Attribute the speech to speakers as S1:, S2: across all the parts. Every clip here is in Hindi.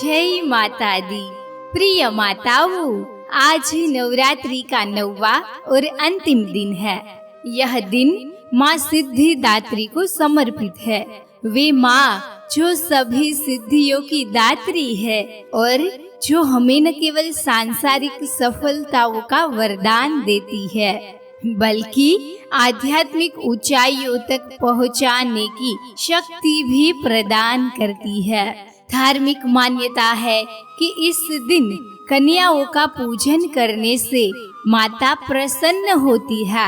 S1: जय माता दी। प्रिय माताओं, आज नवरात्रि का 9वां और अंतिम दिन है। यह दिन माँ सिद्धिदात्री को समर्पित है। वे माँ जो सभी सिद्धियों की दात्री है और जो हमें न केवल सांसारिक सफलताओं का वरदान देती है, बल्कि आध्यात्मिक ऊंचाइयों तक पहुंचाने की शक्ति भी प्रदान करती है। धार्मिक मान्यता है कि इस दिन कन्याओं का पूजन करने से माता प्रसन्न होती है,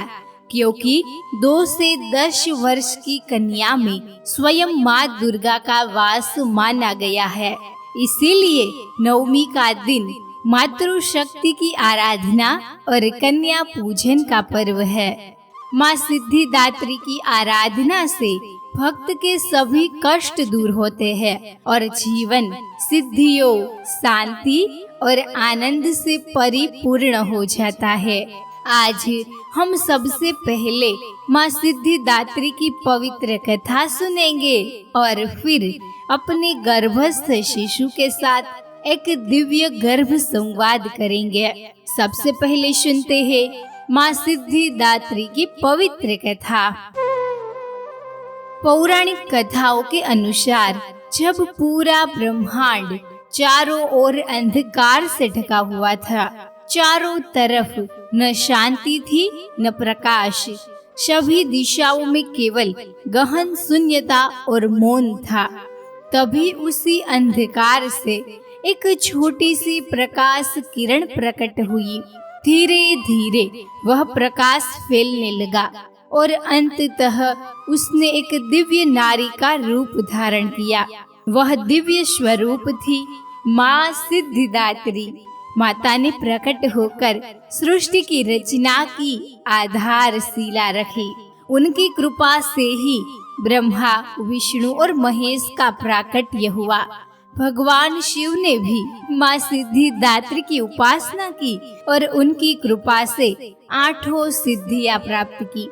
S1: क्योंकि 2 से 10 वर्ष की कन्या में स्वयं माँ दुर्गा का वास माना गया है। इसीलिए नवमी का दिन मातृशक्ति की आराधना और कन्या पूजन का पर्व है। माँ सिद्धिदात्री की आराधना से भक्त के सभी कष्ट दूर होते हैं और जीवन सिद्धियों, शांति और आनंद से परिपूर्ण हो जाता है। आज हम सबसे पहले माँ सिद्धिदात्री की पवित्र कथा सुनेंगे और फिर अपने गर्भस्थ शिशु के साथ एक दिव्य गर्भ संवाद करेंगे। सबसे पहले सुनते हैं माँ सिद्धिदात्री की पवित्र कथा। पौराणिक कथाओं के अनुसार जब पूरा ब्रह्मांड चारों ओर अंधकार से ढका हुआ था, चारों तरफ न शांति थी न प्रकाश, सभी दिशाओं में केवल गहन शून्यता और मौन था, तभी उसी अंधकार से एक छोटी सी प्रकाश किरण प्रकट हुई। धीरे धीरे वह प्रकाश फैलने लगा और अंततः उसने एक दिव्य नारी का रूप धारण किया। वह दिव्य स्वरूप थी माँ सिद्धिदात्री। माता ने प्रकट होकर सृष्टि की रचना की आधारशिला रखी। उनकी कृपा से ही ब्रह्मा, विष्णु और महेश का प्राकट्य हुआ। भगवान शिव ने भी माँ सिद्धिदात्री की उपासना की और उनकी कृपा से 8 सिद्धियां प्राप्त की।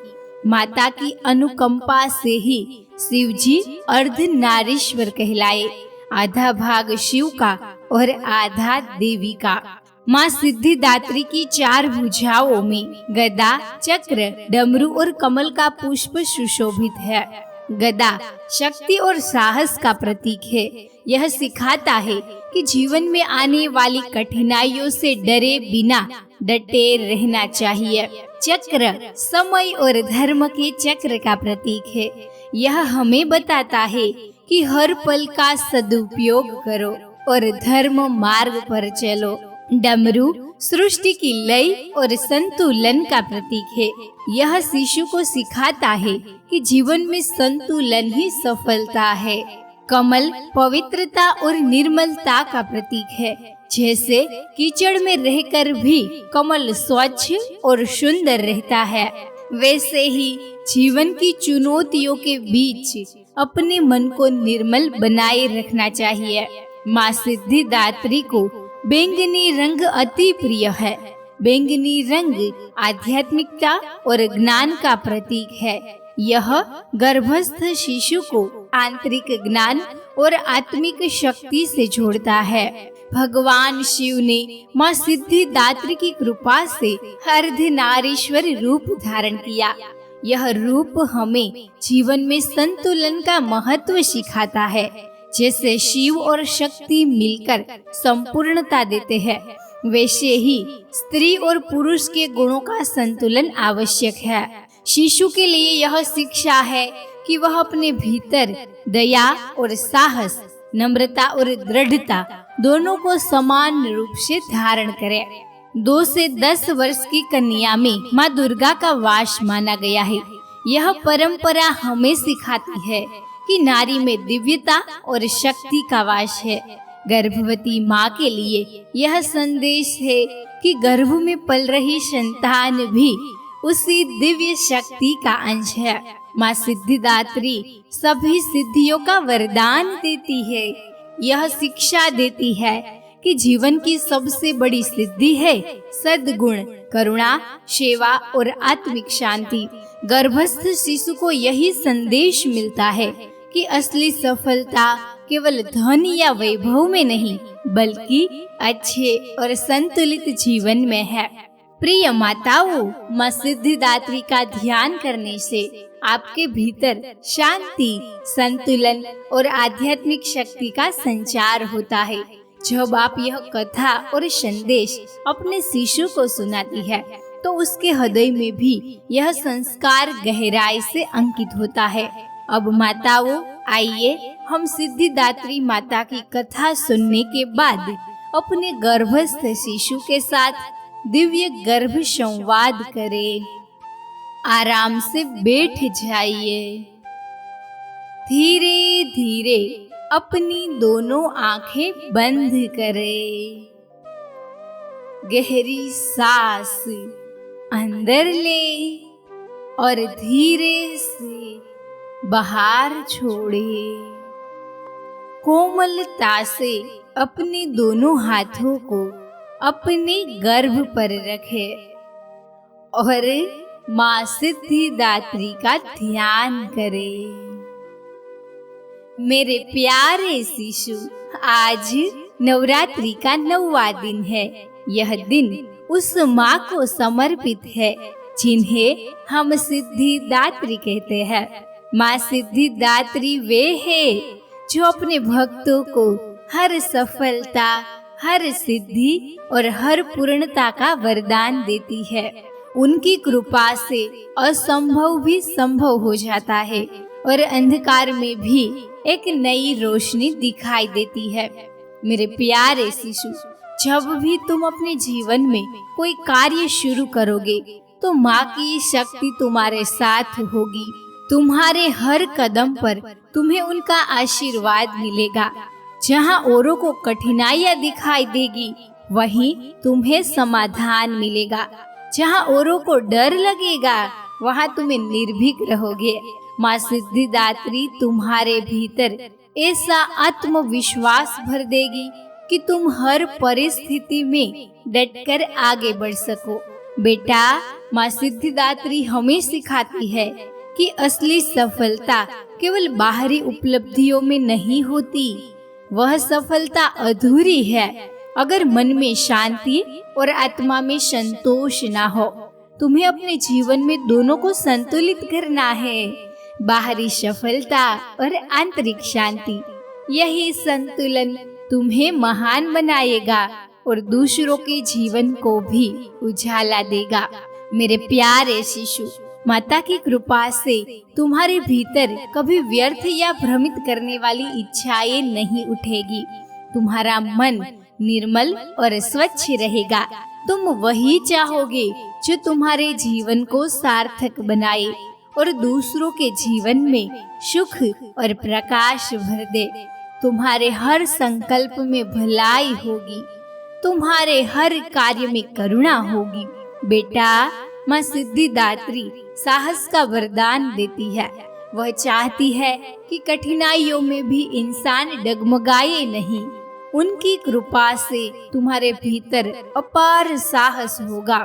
S1: माता की अनुकंपा से ही शिव जी अर्धनारीश्वर कहलाए, आधा भाग शिव का और आधा देवी का। माँ सिद्धिदात्री की 4 भुजाओं में गदा, चक्र, डमरू और कमल का पुष्प सुशोभित है। गदा शक्ति और साहस का प्रतीक है। यह सिखाता है कि जीवन में आने वाली कठिनाइयों से डरे बिना डटे रहना चाहिए। चक्र समय और धर्म के चक्र का प्रतीक है। यह हमें बताता है कि हर पल का सदुपयोग करो और धर्म मार्ग पर चलो। डमरू सृष्टि की लय और संतुलन का प्रतीक है। यह शिशु को सिखाता है कि जीवन में संतुलन ही सफलता है। कमल पवित्रता और निर्मलता का प्रतीक है। जैसे कीचड़ में रहकर भी कमल स्वच्छ और सुंदर रहता है, वैसे ही जीवन की चुनौतियों के बीच अपने मन को निर्मल बनाए रखना चाहिए। माँ सिद्धिदात्री को बैंगनी रंग अति प्रिय है। बैंगनी रंग आध्यात्मिकता और ज्ञान का प्रतीक है। यह गर्भस्थ शिशु को आंतरिक ज्ञान और आत्मिक शक्ति से जोड़ता है। भगवान शिव ने माँ सिद्धिदात्री की कृपा से अर्धनारीश्वर रूप धारण किया। यह रूप हमें जीवन में संतुलन का महत्व सिखाता है। जैसे शिव और शक्ति मिलकर संपूर्णता देते हैं, वैसे ही स्त्री और पुरुष के गुणों का संतुलन आवश्यक है। शिशु के लिए यह शिक्षा है कि वह अपने भीतर दया और साहस, नम्रता और दृढ़ता दोनों को समान रूप से धारण करे। 2 से 10 वर्ष की कन्या में माँ दुर्गा का वास माना गया है। यह परंपरा हमें सिखाती है कि नारी में दिव्यता और शक्ति का वास है। गर्भवती माँ के लिए यह संदेश है कि गर्भ में पल रही संतान भी उसी दिव्य शक्ति का अंश है। माँ सिद्धिदात्री सभी सिद्धियों का वरदान देती है। यह शिक्षा देती है कि जीवन की सबसे बड़ी सिद्धि है सद्गुण, करुणा, सेवा और आत्मिक शांति। गर्भस्थ शिशु को यही संदेश मिलता है कि असली सफलता केवल धन या वैभव में नहीं, बल्कि अच्छे और संतुलित जीवन में है। प्रिय माताओं, माँ सिद्धिदात्री का ध्यान करने से आपके भीतर शांति, संतुलन और आध्यात्मिक शक्ति का संचार होता है। जब आप यह कथा और संदेश अपने शिशु को सुनाती है तो उसके हृदय में भी यह संस्कार गहराई से अंकित होता है। अब माताओं, आइए हम सिद्धिदात्री माता की कथा सुनने के बाद अपने गर्भस्थ शिशु के साथ दिव्य गर्भ संवाद करें। आराम से बैठ जाइए। धीरे धीरे अपनी दोनों आंखें बंद करें। गहरी सांस अंदर ले और धीरे से बाहर छोड़े। कोमलता से अपने दोनों हाथों को अपने गर्भ पर रखें और माँ सिद्धिदात्री का ध्यान करें। मेरे प्यारे शिशु, आज नवरात्रि का 9वां दिन है। यह दिन उस माँ को समर्पित है जिन्हें हम सिद्धिदात्री कहते हैं। माँ सिद्धिदात्री वे है जो अपने भक्तों को हर सफलता, हर सिद्धि और हर पूर्णता का वरदान देती है। उनकी कृपा से असंभव भी संभव हो जाता है और अंधकार में भी एक नई रोशनी दिखाई देती है। मेरे प्यारे शिशु, जब भी तुम अपने जीवन में कोई कार्य शुरू करोगे तो माँ की शक्ति तुम्हारे साथ होगी। तुम्हारे हर कदम पर तुम्हें उनका आशीर्वाद मिलेगा। जहाँ औरों को कठिनाइयाँ दिखाई देगी, वहीं तुम्हें समाधान मिलेगा। जहाँ औरों को डर लगेगा, वहाँ तुम्हें निर्भीक रहोगे। माँ सिद्धिदात्री तुम्हारे भीतर ऐसा आत्मविश्वास भर देगी कि तुम हर परिस्थिति में डटकर आगे बढ़ सको। बेटा, माँ सिद्धिदात्री हमें सिखाती है कि असली सफलता केवल बाहरी उपलब्धियों में नहीं होती। वह सफलता अधूरी है अगर मन में शांति और आत्मा में संतोष ना हो। तुम्हें अपने जीवन में दोनों को संतुलित करना है, बाहरी सफलता और आंतरिक शांति। यही संतुलन तुम्हें महान बनाएगा और दूसरों के जीवन को भी उजाला देगा। मेरे प्यारे शिशु, माता की कृपा से तुम्हारे भीतर कभी व्यर्थ या भ्रमित करने वाली इच्छाएं नहीं उठेगी। तुम्हारा मन निर्मल और स्वच्छ रहेगा। तुम वही चाहोगे जो तुम्हारे जीवन को सार्थक बनाए और दूसरों के जीवन में सुख और प्रकाश भर दे। तुम्हारे हर संकल्प में भलाई होगी, तुम्हारे हर कार्य में करुणा होगी। बेटा, माँ सिद्धिदात्री साहस का वरदान देती है। वह चाहती है कि कठिनाइयों में भी इंसान डगमगाए नहीं। उनकी कृपा से तुम्हारे भीतर अपार साहस होगा।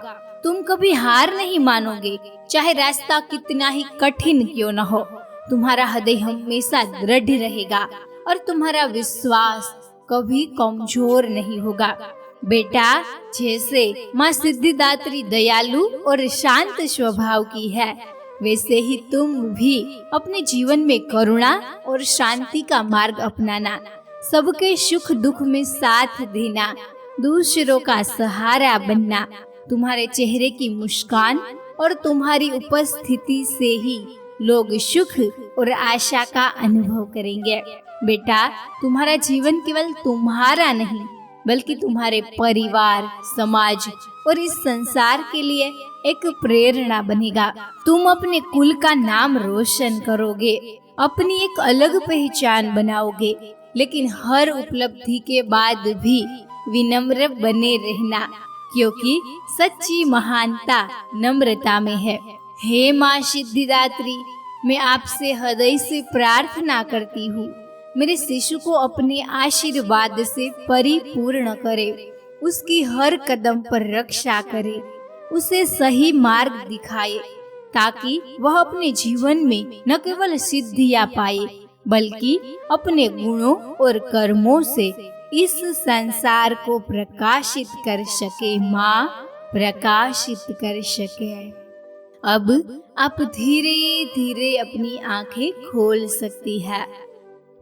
S1: तुम कभी हार नहीं मानोगे, चाहे रास्ता कितना ही कठिन क्यों न हो। तुम्हारा हृदय हमेशा दृढ़ रहेगा और तुम्हारा विश्वास कभी कमजोर नहीं होगा। बेटा, जैसे माँ सिद्धिदात्री दयालु और शांत स्वभाव की है, वैसे ही तुम भी अपने जीवन में करुणा और शांति का मार्ग अपनाना, सबके सुख दुख में साथ देना, दूसरों का सहारा बनना। तुम्हारे चेहरे की मुस्कान और तुम्हारी उपस्थिति से ही लोग सुख और आशा का अनुभव करेंगे। बेटा, तुम्हारा जीवन केवल तुम्हारा नहीं बल्कि तुम्हारे परिवार, समाज और इस संसार के लिए एक प्रेरणा बनेगा। तुम अपने कुल का नाम रोशन करोगे, अपनी एक अलग पहचान बनाओगे, लेकिन हर उपलब्धि के बाद भी विनम्र बने रहना, क्योंकि सच्ची महानता नम्रता में है। हे माँ सिद्धिदात्री, मैं आपसे हृदय से प्रार्थना करती हूँ, मेरे शिशु को अपने आशीर्वाद से परिपूर्ण करे, उसकी हर कदम पर रक्षा करे, उसे सही मार्ग दिखाए, ताकि वह अपने जीवन में न केवल सिद्धियां पाए बल्कि अपने गुणों और कर्मों से इस संसार को प्रकाशित कर सके, माँ प्रकाशित कर सके। अब आप धीरे धीरे अपनी आंखें खोल सकती है।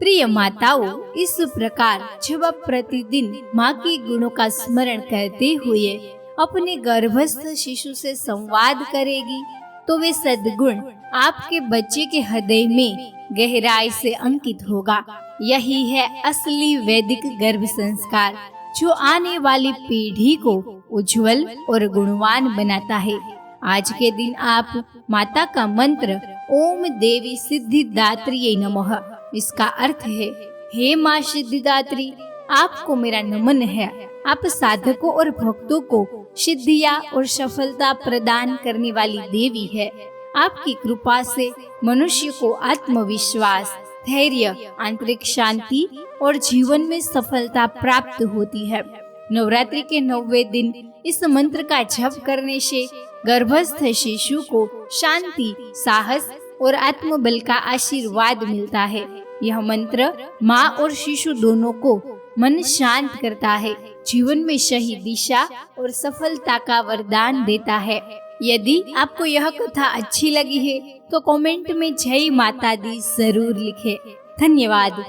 S1: प्रिय माताओं, इस प्रकार जब आप प्रतिदिन माँ के गुणों का स्मरण करते हुए अपने गर्भस्थ शिशु से संवाद करेगी तो वे सद्गुण आपके बच्चे के हृदय में गहराई से अंकित होगा। यही है असली वैदिक गर्भ संस्कार, जो आने वाली पीढ़ी को उज्जवल और गुणवान बनाता है। आज के दिन आप माता का मंत्र ओम देवी सिद्धिदात्री नमः, इसका अर्थ है, हे माँ सिद्धिदात्री, आपको मेरा नमन है। आप साधकों और भक्तों को सिद्धियां और सफलता प्रदान करने वाली देवी है। आपकी कृपा से मनुष्य को आत्मविश्वास, धैर्य, आंतरिक शांति और जीवन में सफलता प्राप्त होती है। नवरात्रि के 9वें दिन इस मंत्र का जप करने से गर्भस्थ शिशु को शांति, साहस और आत्मबल का आशीर्वाद मिलता है। यह मंत्र माँ और शिशु दोनों को मन शांत करता है, जीवन में सही दिशा और सफलता का वरदान देता है। यदि आपको यह कथा अच्छी लगी है तो कमेंट में जय माता दी जरूर लिखें। धन्यवाद।